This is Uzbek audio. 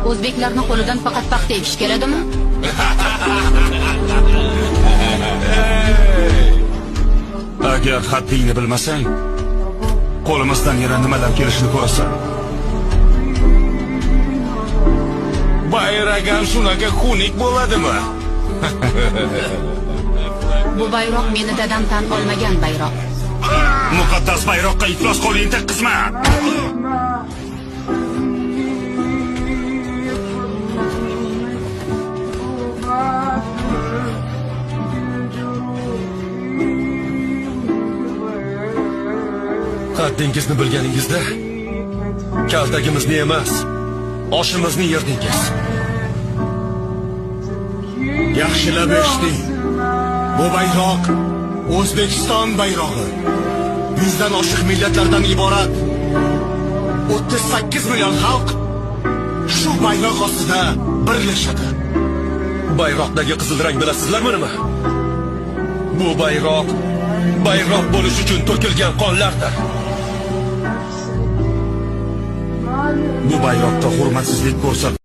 O'zbeklarning qo'lidan faqat paxta ekish keladimi? Agar haddingni bilmasang, qo'limizdan yana nimalar kelishini ko'rasan. Bayragam shunaqa xunuk bo'ladimi? Bu bayroq meni dadam tan olmagan bayroq. Muqaddas bayroqqa iflos qo'lingni tekkizma. Qaddingizni bilganingizda kaltagimizni emas, oshimizni yerdingiz. Yaxshilab eshiting. Bu bayroq O'zbekiston bayrog'i. 100 dan oshiq millatlardan iborat 38 million xalq shu bayroq ostida birlashadi. Bayroqdagi qizil rang bilasizlarmi nima? Bu bayroq bo'lish uchun to'kilgan qonlardir. Bu bayroqqa hurmatsizlik ko'rsat